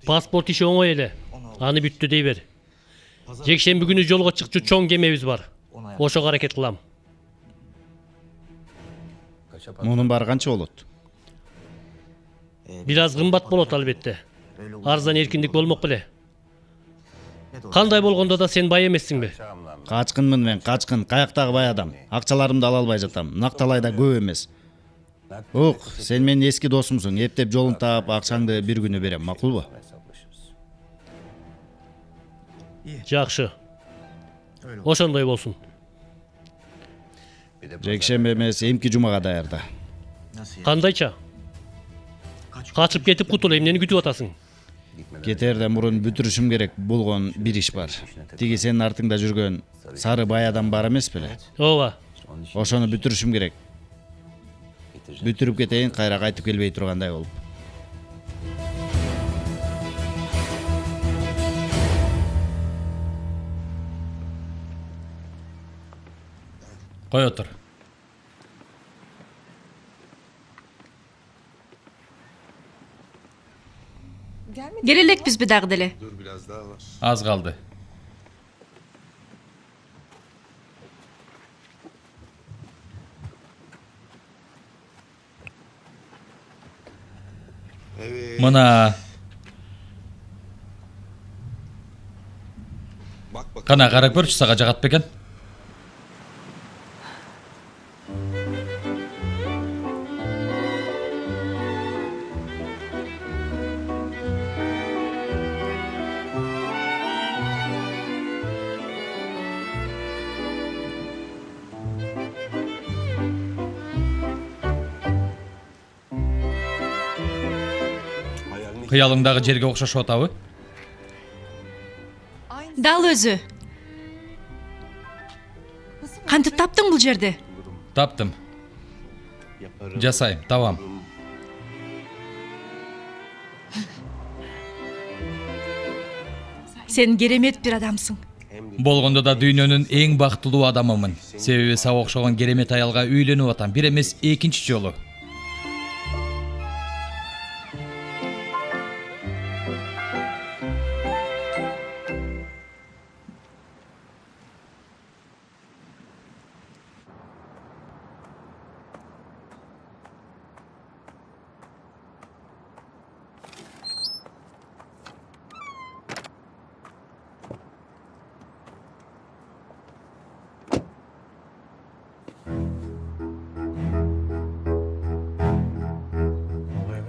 Pasport işi oңой эле. Аны бүттү дей бер. Жекшемби күнү жолго чыкчу чоң кемебиз бар. Ошого аракет кылам. Мунун баары канча болот? Бир аз кымбат болот албетте. Арзан эркиндик болмок беле. Кандай болгондо да сен бай эмессиңби? Качкынмын мен, качкын. Каяктагы бай адам. Акчаларымды ала албай жатам. Накталай да көп эмес. Ук, сен менин эски досумсуң. Эптеп жолун таап, акчаңды бир күнү берем, макулбу? Жакшы. Ошондой болсун. Жекшемби эмес, эмки жумага даярда. Кандайча? Качып кетип кутул, эмнени күтүп атасың? Кетерден мурун бүтүрүшүм керек болгон бир иш бар. Тиги сенин артыңда жүргөн сары бай адам бар эмес беле? Ооба. Ошону бүтүрүшүм керек. Бүтүрүп кетейин, кайра кайтып келбей тургандай болуп. Кой отур. Gel элекпиз bir dagы деле. Az kaldı. Mına. Kana karak bir sağa jagat beken. Kıyalındagı jerge okşaşıp atabı? Dal өзү. Кантип таптың бул жерди? Taptım. Жасайм, табам. Сен керемет bir адамсың. Болгондо да дүйнөнүн эң бактылуу адамымын. Себеби сага окшогон керемет аялга үйлөнүп атам. Бир эмес, экинчи жолу.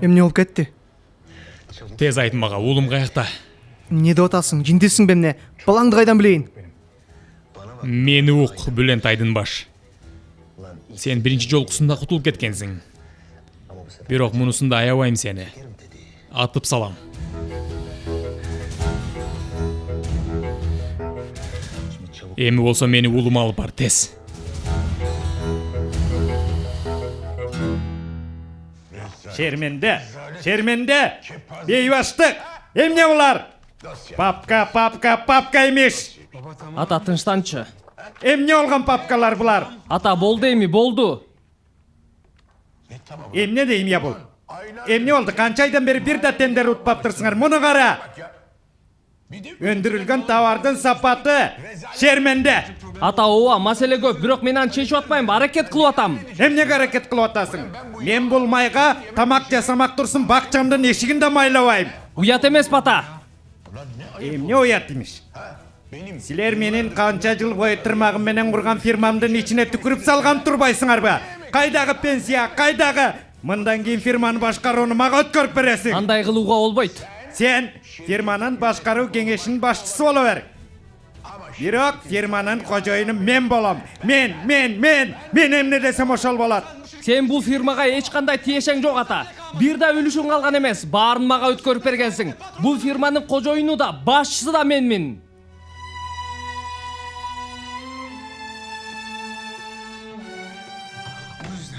Эмне болуп кетти? Тез айтын мага, уулум каякта? Эмне деп атасың? Жиндесиң бе эмне? Балаңды кайдан билейин? Мени ук, Бүлент Айдынбаш. Сен биринчи жолкусунда кутулуп кеткенсиң. Бирок мунусунда аябайм сени. Атып салам. Эми болсо мени уулума алып бар, тез. Şermende, beybaştık, emne bular? Papka imiş. Ата тынчтанчы. Emne olgan papkalar bular? Ата болду эми, болду. Emne deyim ya bu? Emne oldu, kança aydan beri bir de tender utpaptırsınlar, bunu kara. Öndürülgen tavardın sapatı, şermende. Ата ооба, маселе көп, бирок мен аны чечип атпайм, аракет кылып атам. Emne hareket kılıp atasın? Men bulmayga tamak yasamak dursun, bakçamdan eşiginde maylavayım. Уят эмес ата. Emne uyat demiş. Siler menin kança jıl boyu tırmağım menen kurgan firmamdın içine tükürüp salgan turbaysыңар ba? Kaydağı pensiya, kaydağı? Mından keyin firmanı başkaruunu mağa ötkörüp beresin. Андай кылууга болбойт. Sen firmanın başkaru kengeşinin başçısı oluver. Birok firmanın kojoyunu men bolam. Men emne desem oşol bolat. Сен бул фирмага эч кандай тиешең жок ата. Бир да үлүшүң калган эмес, баарын мага өткөрүп бергенсиң. Бул фирманын кожоюну да, башчысы да менмин.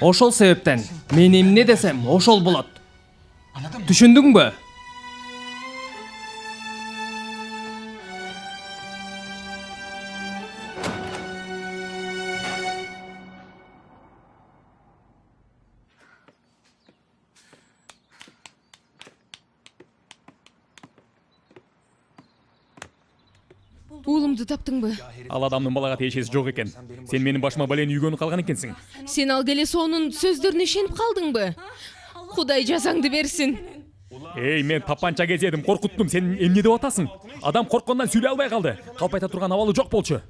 Ошол себептен мен эмне десем, ошол болот. Түшүндүңбү? Уулумду таптыңбы? Ал адамдын балага тиешеси жок экен. Сен менин башыма балени үйгөнүп калган экенсиң. Сен ал келе сонун сөздөрүнө ишенип калдыңбы? Кудай жазаңды берсин. Эй, мен тапанча кезедим, коркуттум. Сен эмне деп атасың? Адам корккондон сүйлөй албай калды. Калпайта турган абалы жок болчу.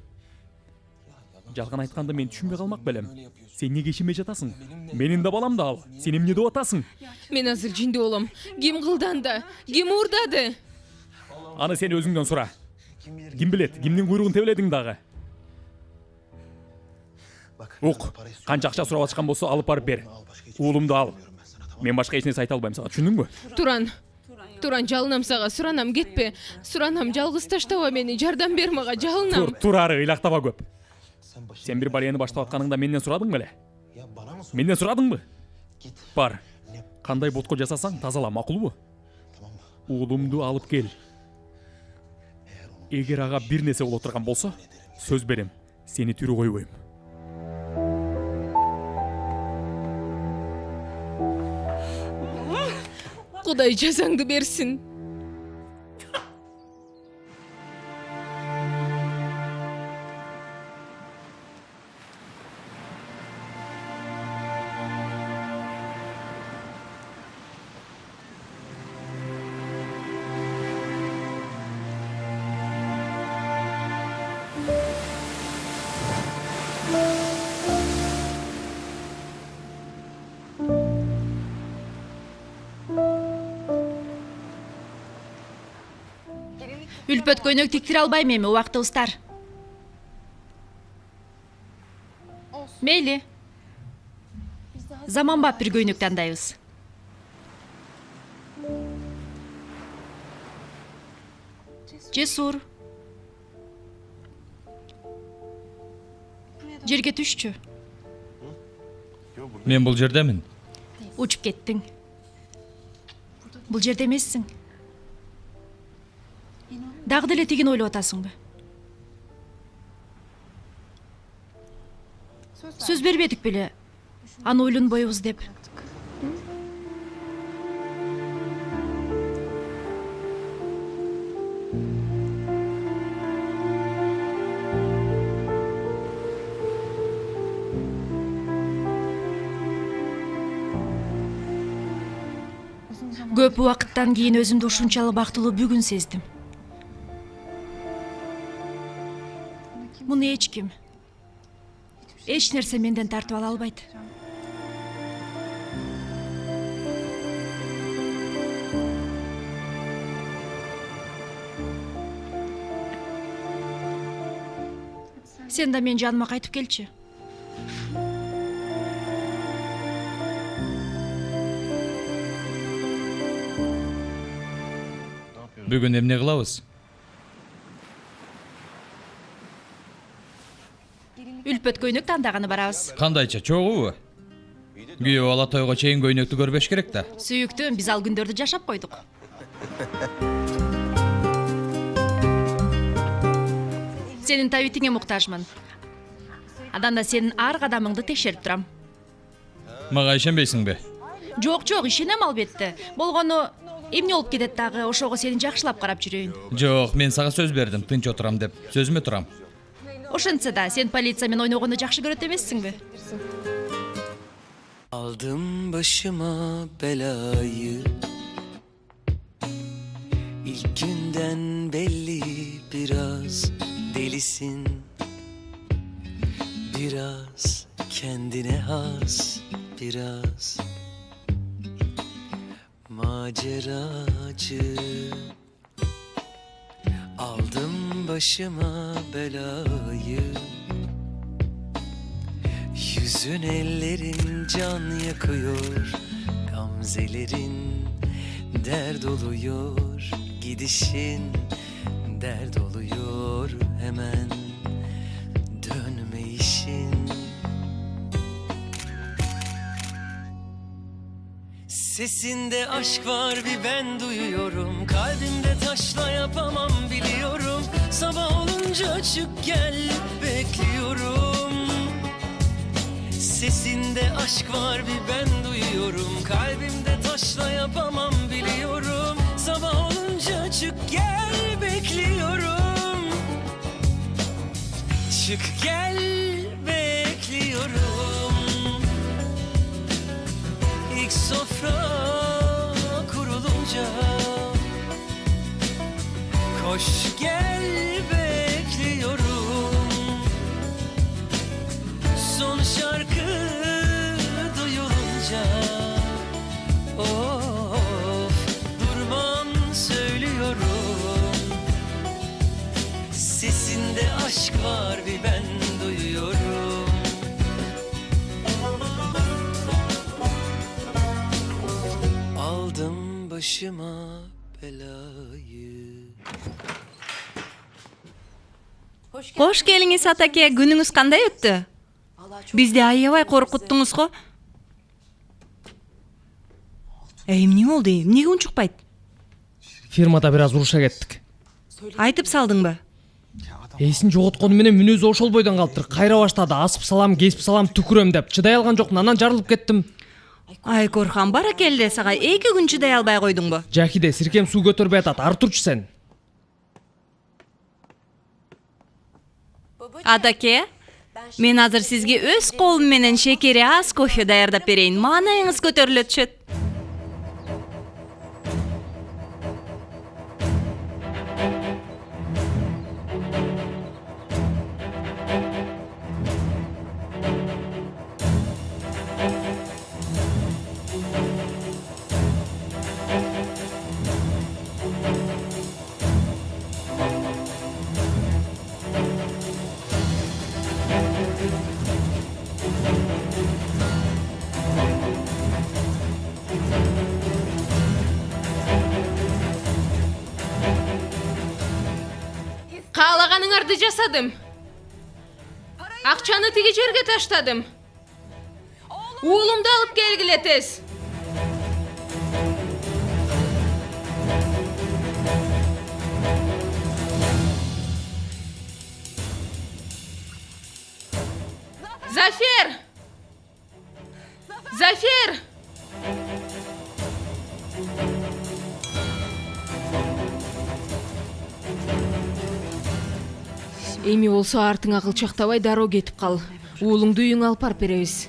Жалган айтканды мен түшүнбөй калмак белем. Сен неге ишенбей жатасың? Менин да балам да ал. Сен эмне деп атасың? Мен азыр жинди болом. Ким кылданды? Ким уурдады? Аны сен өзүңдөн сура. Ким билет, кимдин куйругун тебеледиң дагы? Ук, канча акча сурап атышкан болсо алып барып бер. Уулумду ал. Мен башка эч нерсе айта албайм сага, түшүндүңбү? Туран, жалынам сага, суранам кетпе. Суранам, жалгыз таштаба мени, жардам бер мага, жалынам. Турары, ыйлактаба көп. Сен бир балени баштап атканыңда менден сурадың беле? Менден сурадыңбы? Бар. Кандай ботко жасасаң, тазала, макулбу? Уулумду алып кел. Эгер ага бир нерсе боло турган болсо, сөз берем, сени тирүү койбойм. Кудай жазаңды берсин. Үлпөт көйнөк тиктире албайм эми, убактыбыздар. Мейли. Заманбап бир көйнөк тандайбыз. Жесур. Жерге түшчү. Мен бул жердемин. Учуп кеттиң. Бул жерде эмессиң. Дагы деле тигин ойлоп атасыңбы? Сөз бербедик беле? Аны ойлонбойбуз деп. Көп убакыттан кийин өзүмдү ушунчалык бактылуу бүгүн сездим. Муну эч нерсе менден тартып ала албайт. Сен да менин жаныма кайтып келчи. Бүгүн эмне кылабыз? Үлпөт көйнөк тандаганы барабыз. Кандайча, чогубу? Күйөө бала тойго чейин көйнөктү көрбөш керек да. Сүйүктүм, биз ал күндөрдү жашап койдук. Сенин табитиңе муктажмын. Аданда сенин ар кадамыңды текшерип турам. Мага ишенбейсиңби? Жок, ишенем албетте. Болгону эмне болуп кетет дагы, ошого сени жакшылап карап жүрөйүн. Жок, мен сага сөз бердим, тынч отурам деп. Сөзүмө турам. Ошентсе да, сен полиция менен ойногонду жакшы көрөт эмессиңби? Aldım başıma belayı, İlk günden belli biraz delisin, biraz kendine has, biraz maceracı. Aldım başıma belayı, yüzün ellerin can yakıyor, gamzelerin dert oluyor, gidişin dert oluyor, hemen dönme işin. Sesinde aşk var bir ben duyuyorum, kalbimde taşla yapamam biliyorum, sabah olunca çık gel bekliyorum. Sesinde aşk var bir ben duyuyorum, kalbimde taşla yapamam biliyorum, sabah olunca çık gel bekliyorum. gel bekliyorum. İlk sofra kurulunca koş gel bekliyorum. Son şarkı duyulunca of durmam söylüyorum. Sesinde aşk var bir ben duyuyorum. Aldım başıma belayı. Hoş geliniz Atake, gününüz kандай öttü? Bizde aябай korkuttыңыз го. Эмне болду? Эмнеге унчукпайт? Фирмада бир аз уруша кеттик. Айтып салдыңбы? Эсин жоготкону менен мүнөзү ошол бойдон калыптыр. Кайра баштады, асып салам, кесип салам, түкүрөм деп. Чыдай алган жокмун, анан жарылып кеттим. Ай Корхан, баракелде, сага 2 күн чыдай албай койдуңбу? Жакиде сиркем суу көтөрбөй атат. Ары турчу сен. Атаке, мен азыр сизге өз колум менен шекери аз кофе даярдап берейин. Маанайыңыз көтөрүлө түшөт. Каалаганыңарды жасадым. Акчаны тиги жерге таштадым. Уулумду алып келгиле тез. Зафер! Зафер! Эми болсо артыңа кылчактабай дароо кетип кал. Уулуңду үйүңө алып барып беребиз.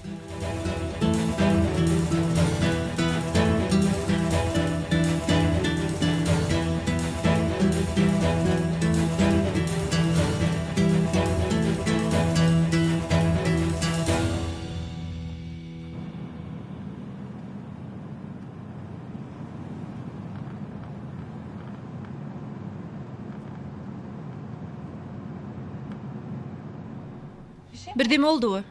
Бирдеме болдубу?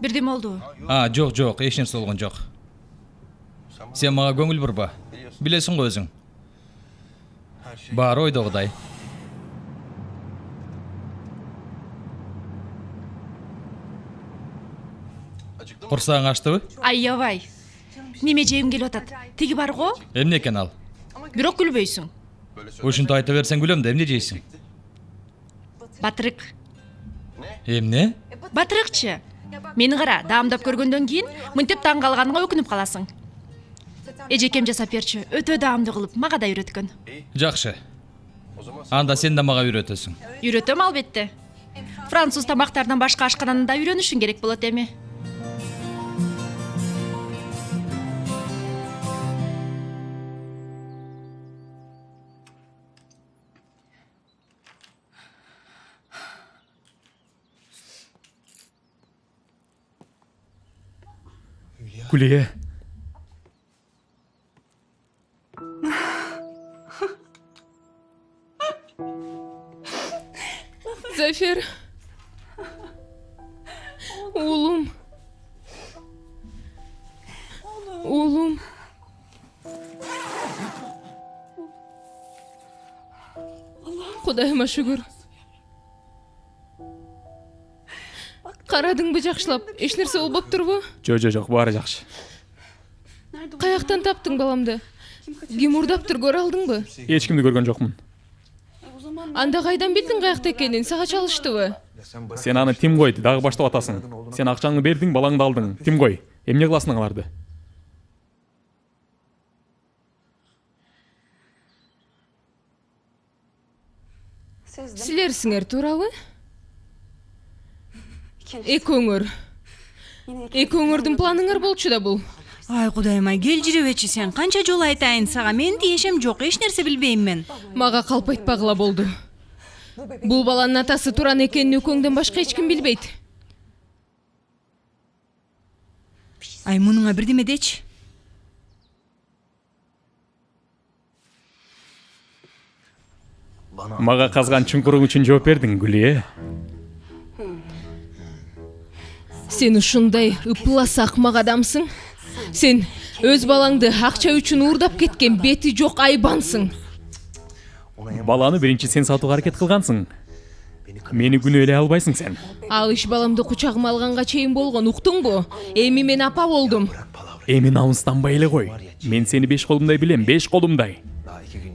Бирдеме болдубу? Жок, эч нерсе болгон жок. Сен мага көңүл бурба. Билесиң го өзүң. Баары ойдогудай. Курсагың ачтыбы? Аябай. Неме жегим келип атат? Тиги бар го? Эмне экен ал? Бирок күлбөйсүң. Ушинтип айта берсең күлөм да эмне жейсиң? Батырык. Эмне? Батырыкчы. Мени кара, даамдап көргөндөн кийин мынтип таң калганыңа өкүнүп каласың. Эжекем жасап берчү. Өтө даамдуу кылып мага да үйрөткөн. Жакшы. Анда сен да мага үйрөтөсүң. Үйрөтөм албетте. Француз тамактарынан башка ашкананы да үйрөнүшүң керек болот эми. Гүлия. Зафер. Уулум. Уулум. Кудайыма шүгүр. Карадыңбы жакшылап? Эч нерсе болбоптурбу? Жок, баары жакшы. Каяктан таптың баламды? Ким урдаптыр, көрө алдыңбы? Эч кимди көргөн жокмун. Анда кайдан билдиң каякта экенин? Сага чалыштыбы? Сен аны тим койду, дагы баштап атасың. Сен акчаңды бердиң, балаңды алдың. Тим кой. Эмне кыласың аларды? Силерсиңер туурабы? Экөөңөр. Экөөңөрдүн планыңар болчу да бул. Ай кудайым ай, кел жүрөбечи сен. Канча жолу айтайын сага, менин тиешем жок, эч нерсе билбейм мен. Мага калп айтпагыла болду. Бул баланын атасы Туран экенин экөөңдөн башка эч ким билбейт. Ай, мунуңа бирдеме дечи. Мага казган чуңкуруң үчүн жооп бердиң, Гүлие. Сен ушундай ыплас акмак адамсың. Сен өз балаңды акча үчүн уурдап кеткен бети жок айбансың. Баланы биринчи сен сатууга аракет кылгансың. Мени күнөөлөй албайсың сен. Ал иш баламды кучагыма алганга чейин болгон, уктуңбу? Эми мен апа болдум. Эми намыстанбай эле кой. Мен сени 5 колумдай билем, 5 колумдай.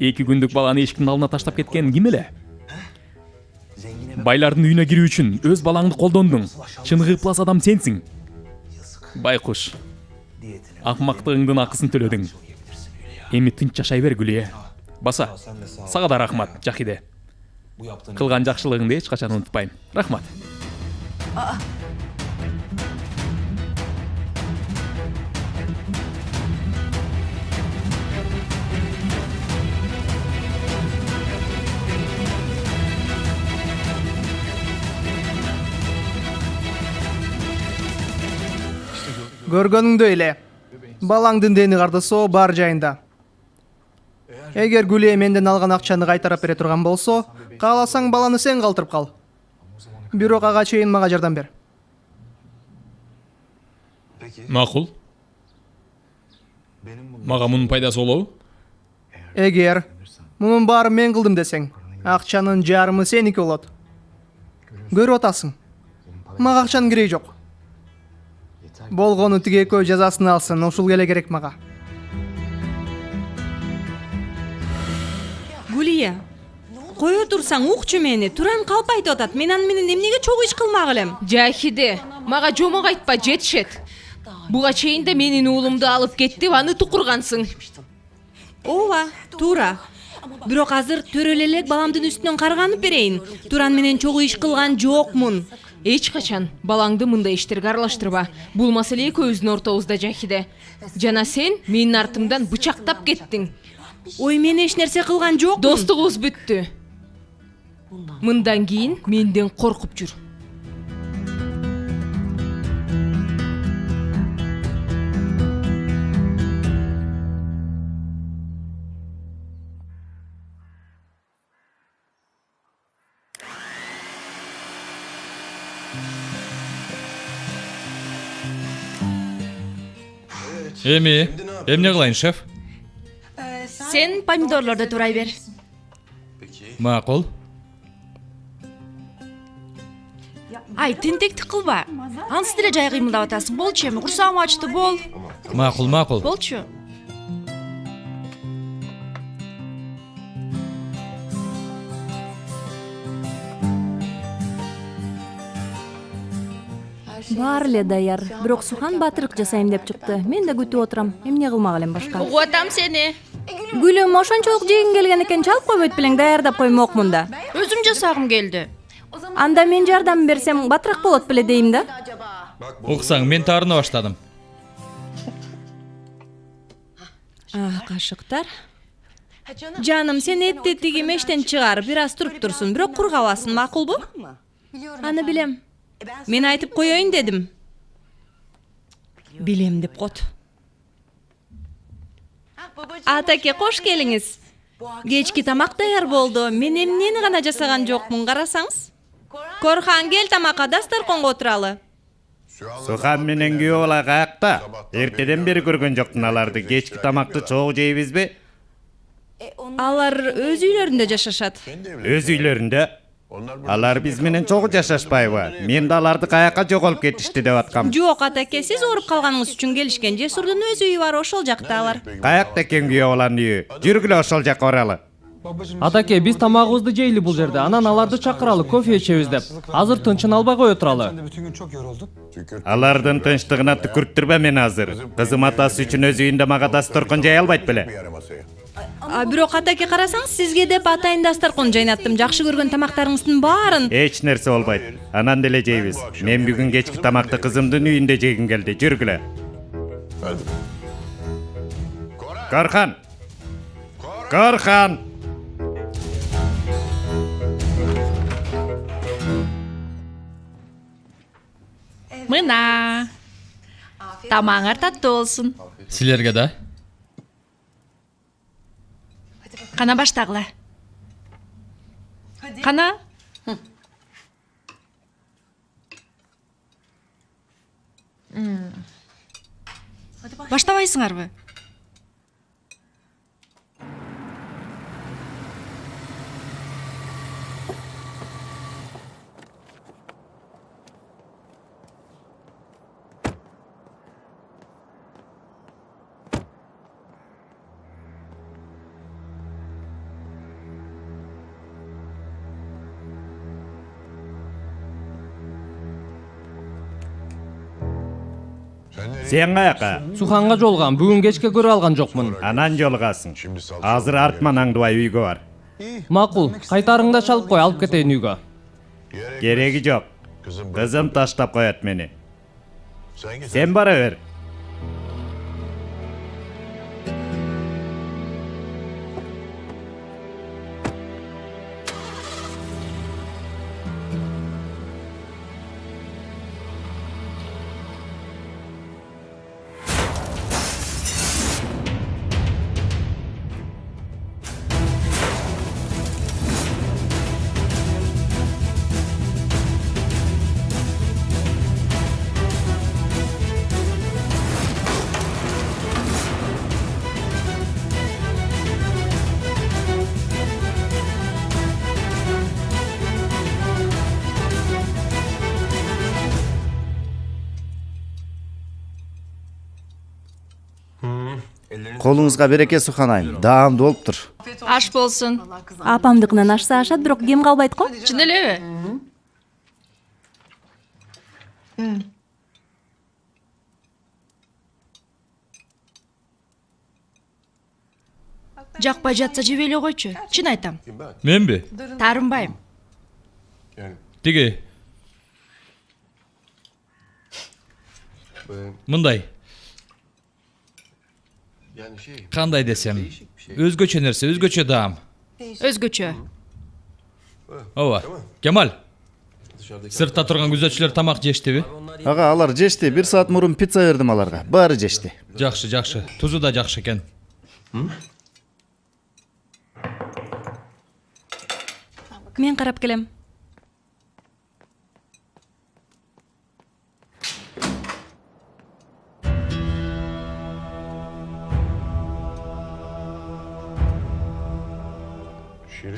2 күндүк баланы эшиктин алдына таштап кеткен ким эле? Байлардын үйүнө кирүү үчүн өз балаңды колдондуң. Чыныгы ыплас адам сенсиң. Байкуш. Акмактыгыңдын акысын төлөдүң. Эми тынч жашай бер, Гүлие. Баса, сага да рахмат, Жахиде. Кылган жакшылыгыңды эч качан унутпайм. Рахмат. Көргөнүңдөй эле. Балаңдын дени кардысо бар жайында. Эгер Гүлие менден алган акчаны кайтарып бере турган болсо, кааласаң баланы сен калтырып кал. Бирок ага чейин мага жардам бер. Макул. Мага мунун пайдасы болобу? Эгер мунун баарын мен кылдым десең, акчанын жарымы сеники болот. Көрүп атасың. Мага акчанын кереги жок. Болгону тиги экөө жазасын алсын, ушул эле керек мага. Гүлия, кое турсаң укчу мени. Туран калп айтып атат. Мен аны менен эмнеге чогуу иш кылмак элем? Жахиде, мага жомок айтпа, жетишет. Буга чейин да менин уулумду алып кетип, аны тукургансың. Ооба, туура. Бирок азыр төрөлө элек баламдын үстүнөн карганып берейин. Туран менен чогуу иш кылган жокмун. Эч качан балаңды мындай иштерге аралаштырба. Бул маселе экөөбүздүн ортобузда, Жахиде. Жана сен менин артымдан бычактап кеттиң. Ой, мен эч нерсе кылган жокмун. Достугубуз бүттү. Мындан кийин менден коркуп жүр. Эми, эмне кылайын, шеф? Сен помидорлорду турай бер. Макул. Ай, тентектик кылба. Ансыз деле жай кыймылдап атасың. Болчу эми, курсагым ачты, бол. Макул, макул. Болчу. Бар эле даяр. Бирок Сухан батырык жасайм деп чыкты. Мен да күтүп отурам. Эмне кылмак элем башка? Угуп атам сени. Гүлүм ошончолук жегиң келген экен, чалып койбойт белең, даярдап коймокмун да. Өзүм жасагым келди. Анда мен жардам берсем батыраак болот беле дейм да. Уксаң, мен таарына баштадым. Кашыктар. Жаным, сен этти тиги мештен чыгар, бир аз туруп турсун, бирок кургабасын, макулбу? Аны билем. Мен айтып коеюн дедим. Билем деп кот. Атаке, кош келиңиз. Кечки тамак даяр болду. Мен эмнени гана жасаган жокмун, карасаңыз. Корхан, кел тамакка, дастарконго отуралы. Сухан менен күйөө бала каякта? Эртеден бери көргөн жоктун аларды. Кечки тамакты чогуу жейбизби? Алар өз үйлөрүндө жашашат. Өз үйлөрүндө? Алар биз менен чогуу жашашпайбы? Мен да аларды каякка жоголуп кетишти деп аткам. Жок, атаке, сиз ооруп калганыңыз үчүн келишкен. Жесурдун өз үйү бар, ошол жакта алар. Каякта экен күйөө баланын үйү? Жүргүлө ошол жакка баралы. Атаке, биз тамагыбызды жейли бул жерде. Анан аларды чакыралы, кофе ичебиз деп. Азыр тынчын албай кое туралы. Алардын тынчтыгына түкүрттүрбө мени азыр. Кызым атасы үчүн өз үйүндө мага дасторкон жай албайт беле. Бирок атаке карасаңыз, сизге деп атайын дасторкон жайнаттым. Жакшы көргөн тамактарыңыздын баарын. Эч нерсе болбойт. Анан деле жейбиз. Мен бүгүн кечки тамакты кызымдын үйүндө жегим келди. Жүргүлө. Корхан! Корхан! Мына. Тамаңар таттуу болсун. Силерге да. Кана баштагыла. Кана. Баштабайсыңарбы? Сен каяка? Суханга жолгам, бүгүн кечке көрө алган жокмун. Анан жолугасың. Азыр артман аңдыбай үйгө бар. Макул, кайтарыңда чалып кой, алып кетейин үйгө. Кереги жок. Кызым таштап коет мени. Сен бара бер. Колуңузга береке Сухан айым. Даамдуу болуптур. Аш болсун. Апамдыкынан ашса ашат, бирок кем калбайт го. Чын элеби? Жакпай жатса жебей эле койчу. Чын айтам. Менби? Таарынбайм. Тиги. Мындай. Кандай десем, өзгөчө нерсе, өзгөчө даам. Өзгөчө. Ооба. Кемаль. Сыртта турган күзөтчүлөр тамак жештиби? Ага, алар жешти. 1 саат мурун пицца бердим аларга. Баары жешти. Жакшы, жакшы. Тузу да жакшы экен. Мен карап келем.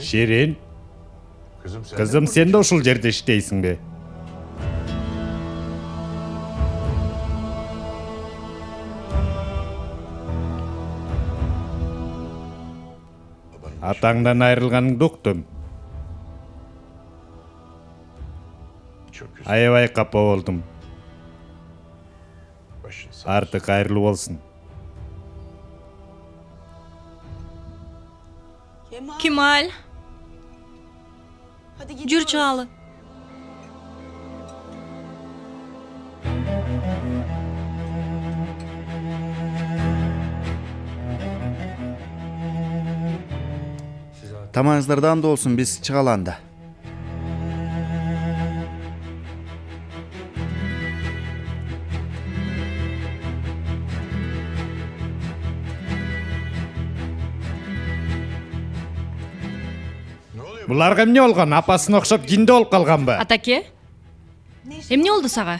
Ширин. Кызым, сен да ушул жерде иштейсиңби? Атаңдан айрылганыңды уктум. Аябай капа болдум. Артык айрылуу болсун. Кемаль. Жүр чыгалы. Тамагыңыздар даамдуу болсун, биз чыгалы анда. Буларга эмне болгон? Апасына окшоп жинде болуп калганбы? Атаке? Эмне болду сага?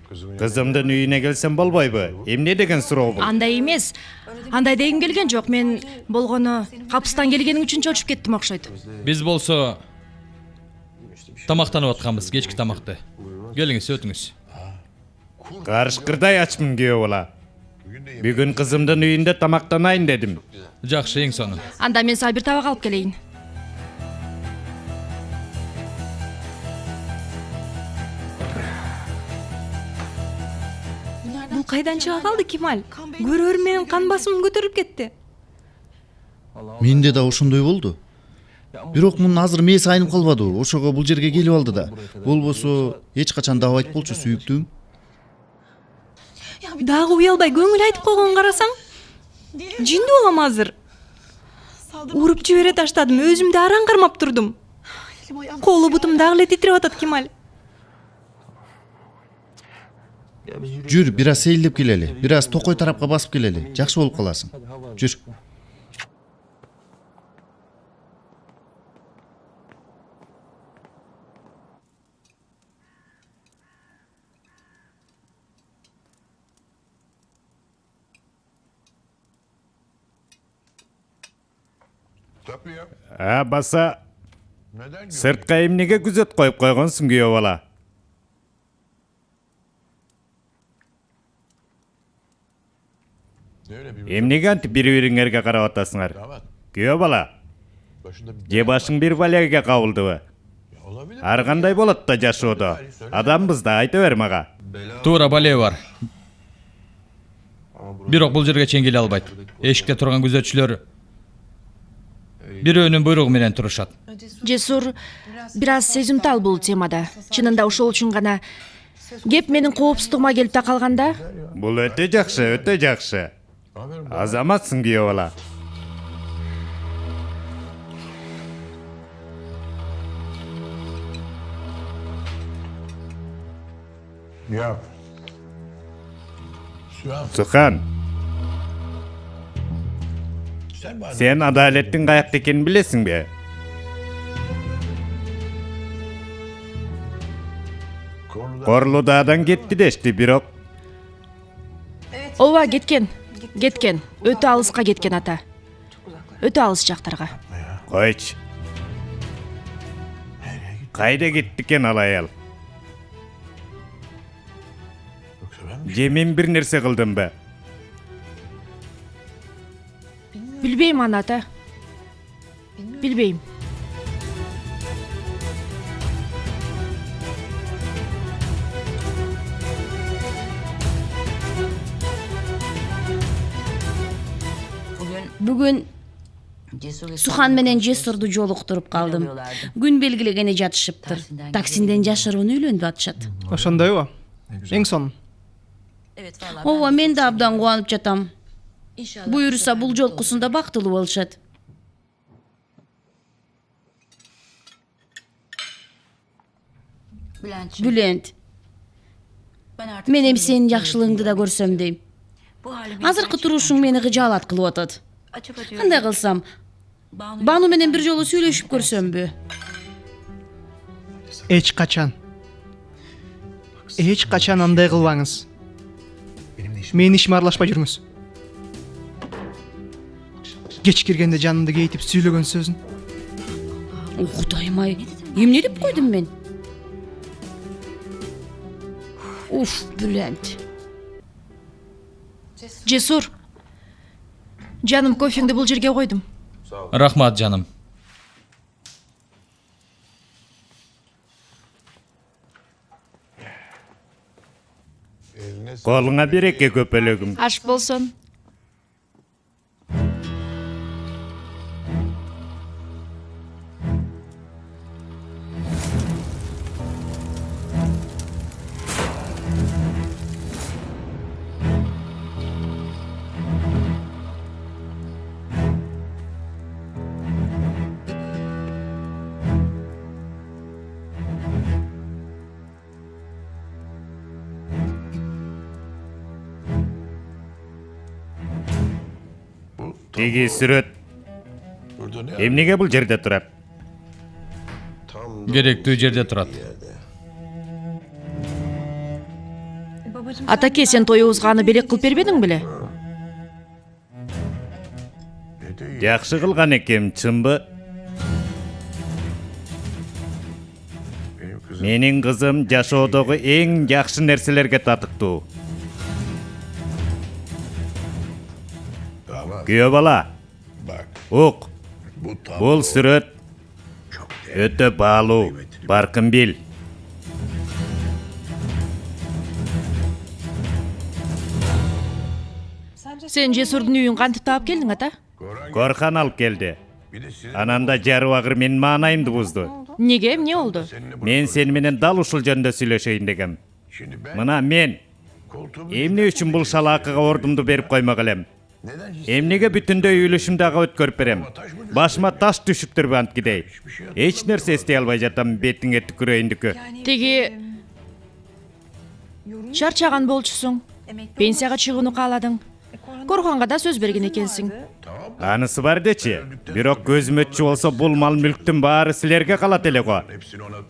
Кызымдын үйүнө келсем болбойбу? Эмне деген суроо бул? Андай эмес. Андай дегим келген жок. Мен болгону капыстан келгениң үчүн чочуп кеттим окшойт. Биз болсо тамактанып атканбыз, кечки тамакты. Келиңиз, өтүңүз. Карышкырдай ачмын күйөө бола. Бүгүн кызымдын үйүндө тамактанайын дедим. Жакшы, эң сонун. Анда мен сага бир табак алып келейин. Бул кайдан чыга калды, Кемаль? Көрөр менен кан басымым көтөрүлүп кетти. Менде да ошондой болду. Бирок мунун азыр мээси айнып калбады. Ошого бул жерге келип алды да. Болбосо эч качан дабы айтып болчу сүйүктүүм. Дагы уялбай көңүл айтып койгон карасаң. Жинди болом азыр. Уруп жибере таштадым, өзүмдү араң кармап турдум. Колу бутум дагы эле титирип атат Кемаль. Жүр, бир аз сейилдеп келели. Бир аз токой тарапка басып келели. Жакшы болуп каласың. Жүр. Баса сыртка эмнеге күзөт коюп койгонсуң күйөө бала? Эмнеге антип бири-бириңерге карап атасыңар? Күйөө бала, же башың бир балеге кабылдыбы? Ар кандай болот да жашоодо? Адамбыз да, айта бер мага. Туура бале бар. Бирок бул жерге чейин келе албайт. Эшикте турган күзөтчүлөр бирөөнүн буйругу менен турушат. Жесур бир аз сезимтал бул темада. Чынында ошол үчүн гана кеп менин коопсуздугума келип такалганда. Бул өтө жакшы, өтө жакшы. Азаматсың күйөө бала. Сухан, сен адалеттин каякта экенин билесиң бе? Корлудаадан кетти дешти, бирок Ооба, кеткен. Өтө алыска кеткен ата. Өтө алыс жактарга. койчу. Кайда кетти экен ал аял? Же мен бир нерсе кылдым ба? Билбейм аны ата. Билбейм. Бүгүн Сухан менен Жесурду жолуктуруп калдым. Күн белгилегени жатышыптыр. Таксинден жашыруун үйлөнүп атышат. Ошондойбу? Эң сонун. Ооба, мен да абдан кубанып жатам. Буюрса бул жолкусунда бактылуу болушат. Бүлент. Мен эми сенин жакшылыгыңды да көрсөм дейм. Азыркы турушуң мени кыжаалат кылып атат. Кандай кылсам? Бану менен бир жолу сүйлөшүп көрсөмбү? Эч качан андай кылбаңыз. Менин ишиме аралашпай жүрүңүз. Кеч киргенде жанымды кейтип сүйлөгөн сөзүн. Кудайым ай, эмне деп койдум мен? Уф, Бүлент. Жесур. Жаным, кофеңди бул жерге койдум. Рахмат, жаным. Колуңа береке көпөлөгүм. Аш болсун. Тиги сүрөт. Эмнеге бул жерде турат? Керектүү жерде турат. Атаке, сен тоюбузга аны белек кылып бербедиң беле? Жакшы кылган экем, чынбы? Менин кызым жашоодогу эң жакшы нерселерге татыктуу. Күйөө бала, ук, бул сүрөт өтө баалуу, баркын бил. Сен Жесурдун үйүн кантип таап келдиң ата? Korkan alıp geldi. Anан да жары багыр менин маанайымды бузду. Неге? Эмне болду? Мен сени менен дал ушул жөнүндө сүйлөшөйүн дегем. Мына мен эмне үчүн бул шалаакыга ордумду берип коймок элем? Эмнеге бүтүндөй үлүшүмдү ага өткөрүп берем? Башыма таш түшүптүрбү анткидей. Эч нерсе эстей албай жатам, бетиңе түкүрөйүндүкү. Тиги чарчаган болчусуң. Пенсияга чыгууну кааладың. Корханга да сөз берген экенсиң. Анысы бар дечи. Бирок көзүм өтчү болсо бул мал мүлктүн баары силерге калат эле го.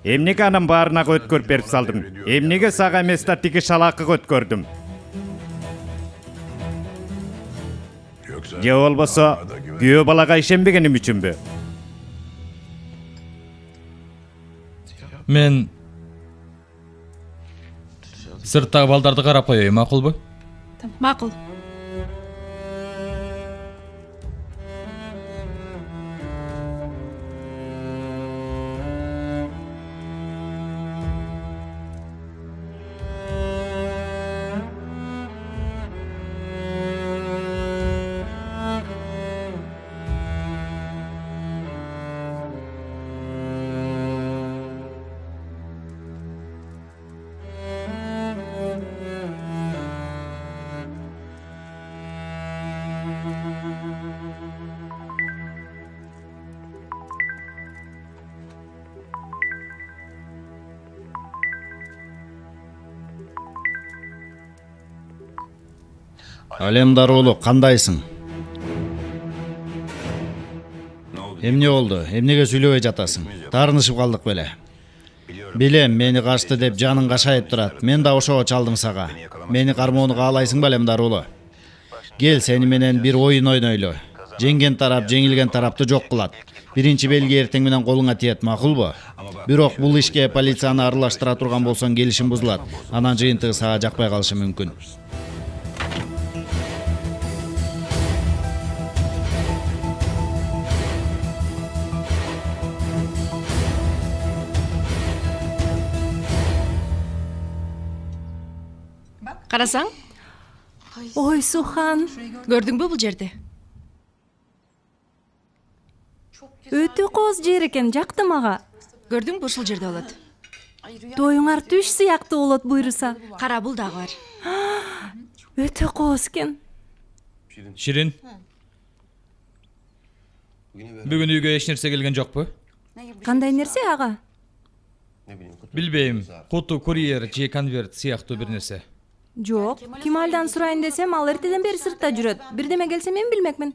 Эмнеге анан баарына өткөрүп берип салдым? Эмнеге сага эмес да тиги шалаакыга өткөрдүм? Же болбосо күйөө балага ишенбегеним үчүнбү? Мен сырттагы балдарды карап коеюн, макулбу? Макул. Алемдар уулу, кандайсың? Эмне болду? Эмнеге сүйлөбөй жатасың? Таарынышып калдык беле? Билем, мени качты деп жаның кашайып турат. Мен да ошого чалдым сага. Мени кармоону каалайсың беле, Алемдар уулу? Кел, сени менен бир оюн ойнойлу. Жеңген тарап жеңилген тарапты жок кылат. Биринчи белги эртең менен колуңа тиет, макулбу? Бирок бул ишке полицияны аралаштыра турган болсоң келишим бузулат. Анан жыйынтыгы сага жакпай калышы мүмкүн. Карасаң? Ой, Сухан, Көрдүңбү бул жерди? өтө кооз жер экен, жакты мага. Көрдүңбү ушул жерде болот? Тоюңар түш сыяктуу болот буйруса. Кара бул дагы бар. Өтө кооз экен. Ширин. Бүгүн үйгө эч нерсе келген жокпу? Кандай нерсе, ага? Билбейм. Куту, курьер же конверт сыяктуу бир нерсе. Жок, Кемалдан сурайын десем, ал эртеден бери сыртта жүрөт. Бирдеме келсе мен билмекмин.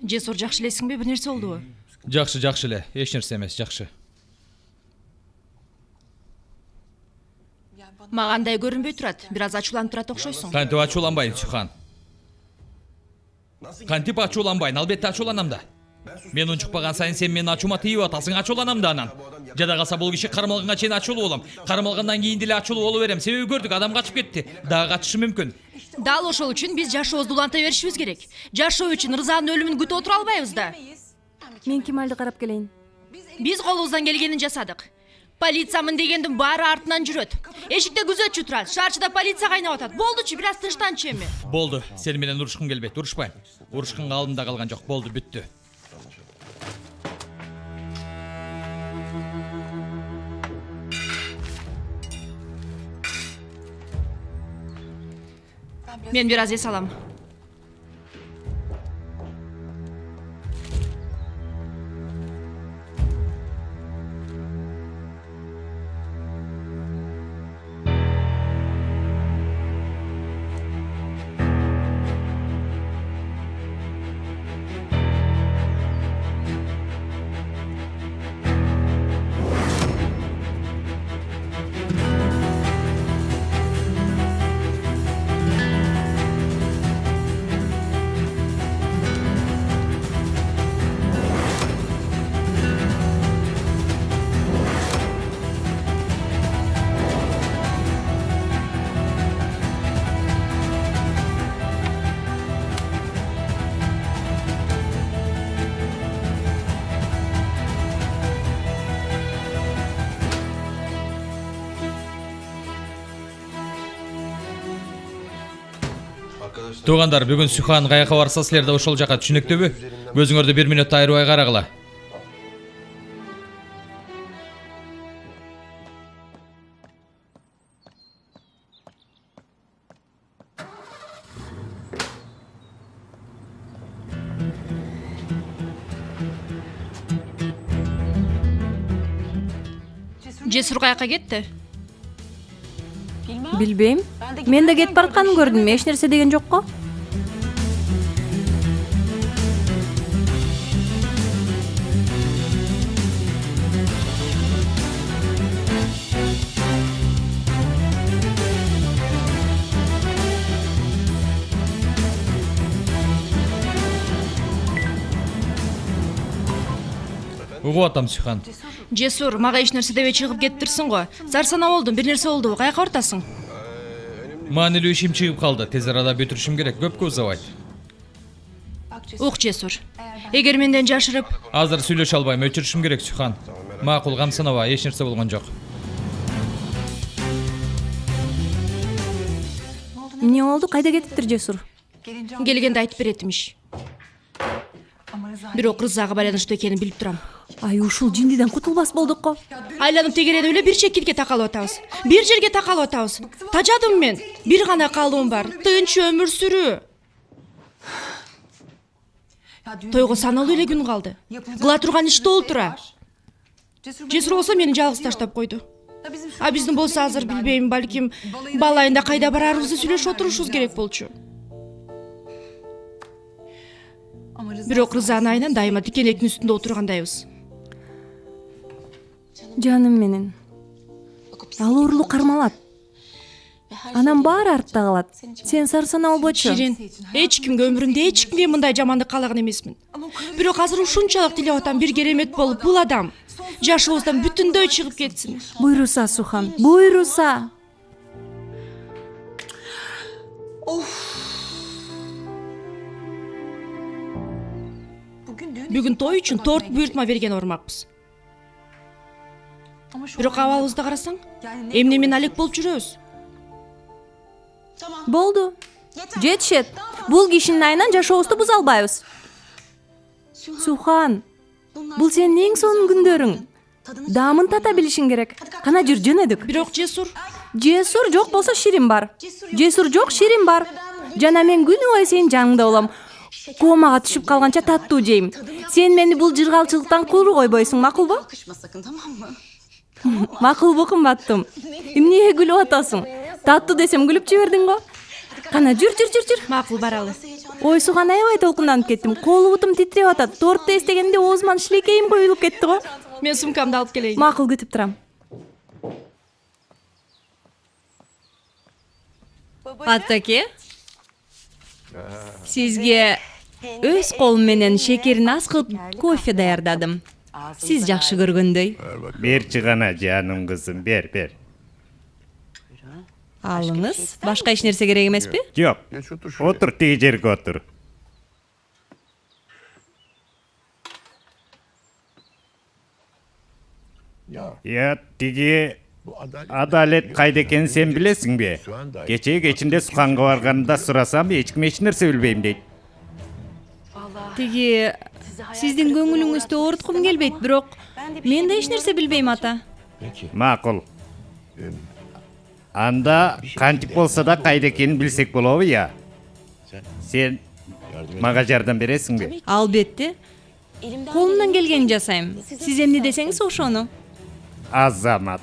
Жесур, жакшы элесиңби, бир нерсе болдубу? Жакшы эле, эч нерсе эмес, жакшы. Мага андай көрүнбөй турат. Бир аз ачууланып турат окшойсуң. Кантип ачууланбайын, Сухан? Кантип ачууланбайын? Албетте ачууланам да. Мен унчукпаган сайын сен менин ачуума тийип атасың, ачууланам да анан. Жада калса бул киши кармалганга чейин ачуулуу болом. Кармалгандан кийин деле ачуулуу боло берем. Себеби көрдүк, адам качып кетти. Дагы качышы мүмкүн. Дал ошол үчүн биз жашообузду уланта беришибиз керек. Жашоо үчүн Рызанын өлүмүн күтүп отура албайбыз да. Мен Кемалды карап келейин. Биз колубуздан келгенин жасадык. Полициямын дегендин баары артынан жүрөт. Эшикте күзөтчү турат, шаарчыда полиция кайнап атат. Болдучу, бир аз тынчтанчы эми. Болду, сени менен урушкум келбейт, урушпайм. Урушкунга алдымда калган жок, болду, бүттү. Мен бир аз эс алам. Туугандар, бүгүн Сухан каяка барса силер да ошол жака түшүнүктүүбү? Көзүңөрдү 1 мүнөт айырбай карагыла. Жесур каяка кетти? билбейм. Мен да кетип баратканын көрдүм, эч нерсе деген жок го. Угуп атам Сухан. Жесур, мага эч нерсе дебей чыгып кеттирсиң го. Зарсана болдум, бир нерсе болду. Каяка бартасың? Маанилүү ишим чыгып калды. Тез арада бүтүрүшүм керек. Көпкө узабайт. Ук, Жесур. Эгер менден жашырып, Азыр сүйлөшө албайм, өчүрүшүм керек Сухан. Макул, камсынаба, эч нерсе болгон жок. Эмне болду? Кайда кетиптир Жесур? келгенде айтып беретимиш. Бирок Рызага байланыштуу экенин билип турам. Ай, ушул жиндиден кутулбас болдук го. Айланып тегеренип эле бир чекитке такалып атабыз. Бир жерге такалып атабыз. Тажадым мен. Бир гана калуум бар. Тынч өмүр сүрүү. Тойго саналуу эле күн калды. Кыла турган иш толуп тура. Жесур болсо мени жалгыз таштап койду. А биздин болсо азыр билбейм, балким бал айында кайда барарыбызды сүйлөшүп отурушубуз керек болчу. Бирок Рызанын айынан дайыма тикенектин үстүндө отургандайбыз. Жаным менен. Ал оорлук кармалат. Анан баары артта калат. Сен сарсана болбочу. Ширин, эч кимге өмүрүмдө эч кимге мындай жамандык каалаган эмесмин. Бирок азыр ушунчалык тилеп атам, бир керемет болуп бул адам жашообуздан бүтүндөй чыгып кетсин. Буйруса, Сухан, буйруса. Бүгүн той үчүн торт буйртма берген ормакпыз. Бирок абалыбызды карасаң, эмне менен алек болуп жүрөбүз. Болду. Жетишет. Бул кишинин айынан жашообузду буза албайбыз. Сухан, бул сенин эң сонун күндөрүң. Даамын тата билишиң керек. Кана жүр, жөнөдүк. Бирок Жесур Жок болсо Ширин бар. Жесур жок, Ширин бар. Жана мен күнү бою сенин жаныңда болом. Комага түшүп калганча таттуу жейм. Сен мени бул жыргалчылыктан куру койбойсуң, макулбу? Макулбу кымбаттым. Эмнеге күлүп атасың? Таттуу десем күлүп жибердиң го. Кана жүр. макул баралы. Ой, Сухан, аябай толкунданып кеттим. Колу бутум титиреп атат. Тортты эстегенде оозуман шилекейим коюлуп кетти го. Мен сумкамды алып келейин. Макул, күтүп турам. Атаке, сизге өз колум менен шекерин аз кылып кофе даярдадым. Сиз жакшы көргөндөй. Берчи гана жаным кызым, бер. Алыңыз. Башка эч нерсе керек эмеспи? Жок. Отур, тиги жерге отур. Я, тиги адалет кайда экенин сен билесиңби? Кечинде Суханга барганда сурасам, эч ким эч нерсе билбейм дейт. Тиги сиздин көңүлүңүздү ооруткум келбейт, бирок мен да эч нерсе билбейм, ата. Макул. Анда кантип болсо да кайда экенин билсек болобу, я? Сен мага жардам бересиңби? Албетте. Колумдан келгенин жасайм. Сиз эмне десеңиз ошону. Азамат.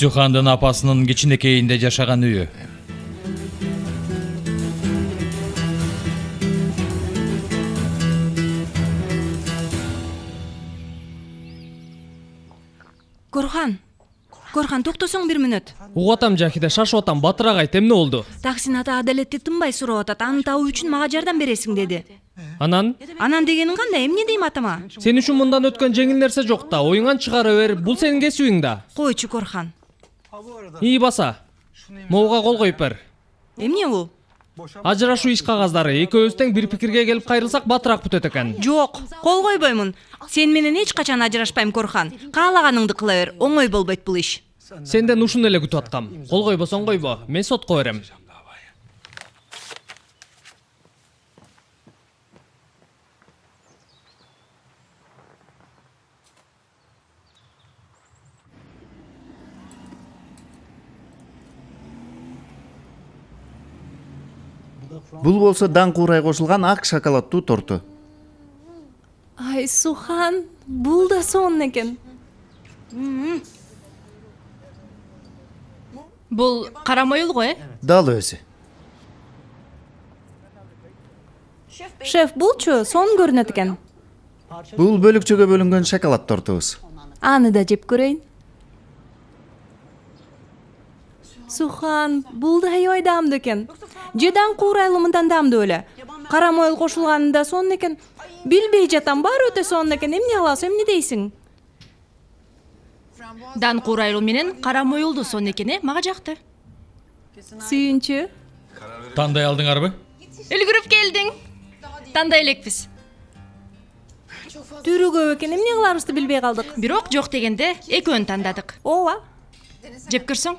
Сухандын апасынын кичинекейинде жашаган үйү. Корхан, токтосоң бир мүнөт. Угатам Жахиде, шашып атам, батыраак айт, эмне болду? Таксин ата адалетти тынбай сурап атат. Аны табуу үчүн мага жардам бересиң деди. Анан Анан дегениң кандай? Эмне дейм атама? сен үчүн мындан өткөн жеңил нерсе жок да, оюңан чыгара бер, бул сенин кесибиң да. Койчу Корхан. ИИ баса, могуга кол коюп бер. Эмне бул? Ажырашуу иш кагаздары, экөөбүз тең бир пикирге келип кайрылсак батыраак бүтөт экен. Жок, кол койбоймун. Сен менен эч качан ажырашпайм Корхан. Каалаганыңды кыла бер, оңой болбойт бул иш. Сенден ушуну эле күтүп аткам. Кол койбосоң койбо, мен сотко берем. Бул болсо даңкуурай кошулган ак шоколаддуу торту. Ай, Сухан, бул да сонун экен. Бул кара моюл го, Дал өзү. Шеф, булчу сонун көрүнөт экен. Бул бөлүкчөгө бөлүнгөн шоколад тортубуз. Аны да жеп көрөйүн. Сухан, бул да аябай даамдуу экен. Жедан куурайлы мындан даамдуу эле. Кара моюл кошулганында сонун экен. Билбей жатам, баары өтө сонун экен. Эмне аласың, эмне дейсиң? Дан курайлуу менен кара моюлду сонун экен, мага жакты. Сүйүнчү. Тандай алдыңарбы? Үлгүрүп келдиң. Тандай элекпиз. Түрү көп экен, эмне кыларыбызды билбей калдык. Бирок жок дегенде экөөнү тандадык. Ооба. Жеп көрсөң.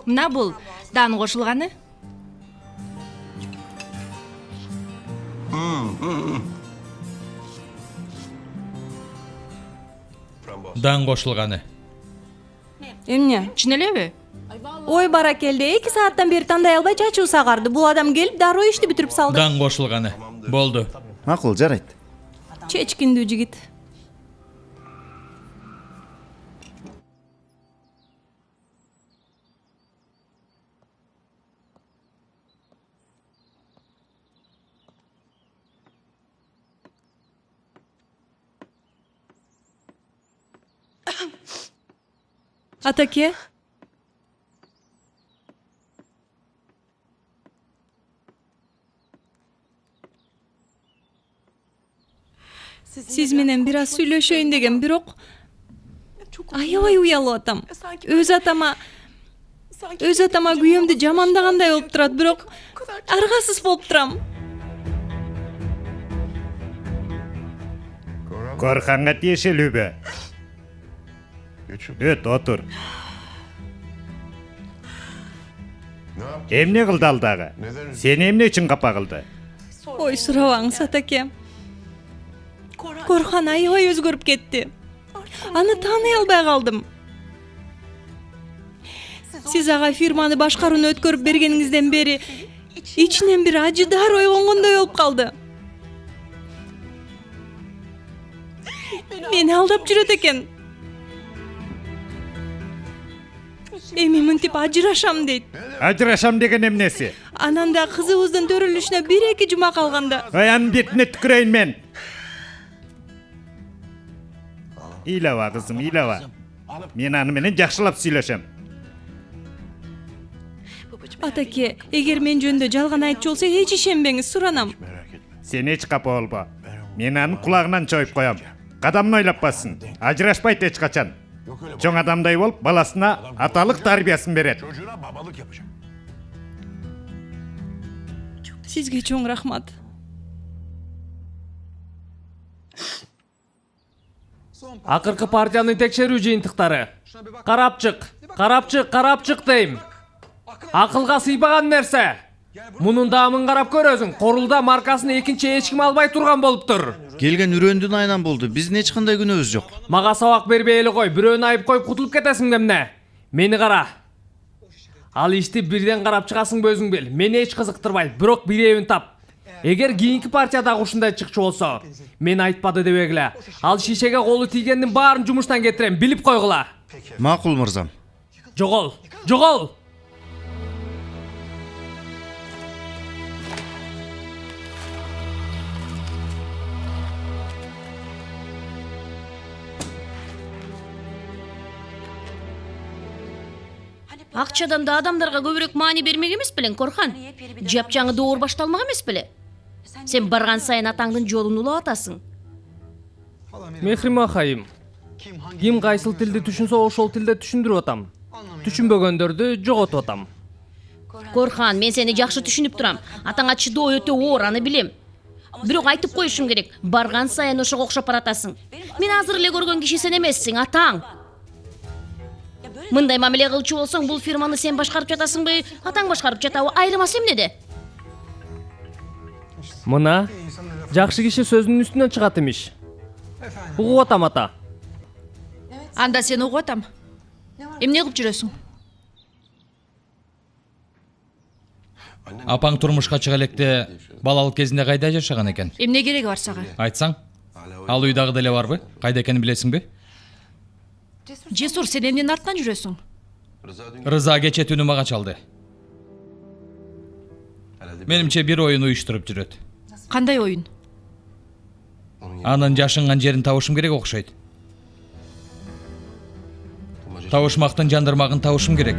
Мына бул дан кошулганы. Дан кошулганы. Эмне? Чын элеби? Ой баракелде, 2 сааттан бери тандай албай чачуу сагарды. Бул адам келип дароо ишти бүтүрүп салды. Дан кошулганы. Болду. Макул, жарайт. Чечкиндүү жигит. Атаке. Сиз менен бир аз сүйлөшөйүн деген, бирок аябай уялып атам. Өз атама күйөөмдү жамандагандай болуп турат, бирок аргасыз болуп турам. Корханга тиешелүүбү? Өт, отур. Эмне кылды ал дагы? Сени эмне үчүн капа кылды? Ой, сурабаңыз, атаке. Корхан аябай өзгөрүп кетти. Аны тааный албай калдым. Сиз ага фирманы башкарууну өткөрүп бергениңизден бери ичинен бир ажыдар ойгонгондой болуп калды. Мени алдап жүрөт экен. Эми мынтип ажырашам дейт. Ажырашам деген эмнеси? Анан да кызыбыздын төрүлүшүнө 1-2 жума калганда. Ой, анын бетине түкүрөйүн мен. Ыйлаба кызым, ыйлаба. Мен аны менен жакшылап сүйлөшөм. Атаке, эгер мен жөнүндө жалган айтчу болсо эч ишенбеңиз, суранам. Сен эч капа болбо. Мен анын кулагынан чоюп коем. Кадамын ойлоп бассын. Ажырашпайт эч качан. Чоң адамдай болуп, баласына аталык тарбиясын берет. Сизге чоң рахмат. Акыркы партиянын текшерүү жыйынтыктары. Карап чык дейм. Акылга сыйбаган нерсе. Мунун даамын карап көрөсүң. Корулда маркасын экинчи эч ким албай турган болуптур. Келген үрөндүн айынан болду. Биздин эч кандай күнөөбүз жок. Мага сабак бербей эле кой. Бирөөнү айып коюп кутулуп кетесиң демне. Мени кара. Ал ишти бирден карап чыгасың өзүң бил. Мени эч кызыктырбайт, бирок биреуин тап. Эгер кийинки партиядагы ушундай чыкчу болсо, мен айтпады дебегиле. Ал шишеге колу тийгендин баарын жумуштан кетирем, билип койгула. Макул мырзам. Жогол, жогол. Акчадан да адамдарга көбүрөөк маани бермек эмес белең, Корхан? Жапжаңы доор башталмак эмес беле? Сен барган сайын атаңдын жолун улап атасың. Мехрима хайым. Ким кайсыл тилди түшүнсө ошол тилде түшүндүрүп атам. Түшүнбөгөндөрдү жоготуп атам. Корхан, мен сени жакшы түшүнүп турам. Атаңа чыдоо өтө оор, аны билем. Бирок айтып коюшум керек, барган сайын ошого окшоп баратасың. Мен азыр эле көргөн киши сен эмессиң, атаң. Мындай мамиле кылчу болсоң, бул фирманы сен башкарып жатасыңбы, атаң башкарып жатабы, айырмасы эмнеде? Мына жакшы киши сөзүнүн үстүнөн чыгат имиш. Угуп атам, ата. Анда сен угуп атам. Эмне кылып жүрөсүң? Апаң турмушка чыга электе балалык кезинде кайда жашаган экен? Эмне кереги бар сага? Айтсаң? Ал уйдагы деле барбы? Кайда экенин билесиңби? Жесур, сен эмненин артынан жүрөсүң? Рыза кече түнү мага чалды. Менимче бир оюн уюштуруп жүрөт. Кандай оюн? Анын жашынган жерин табышым керек окшойт. Табышмактын жандырмагын табышым керек.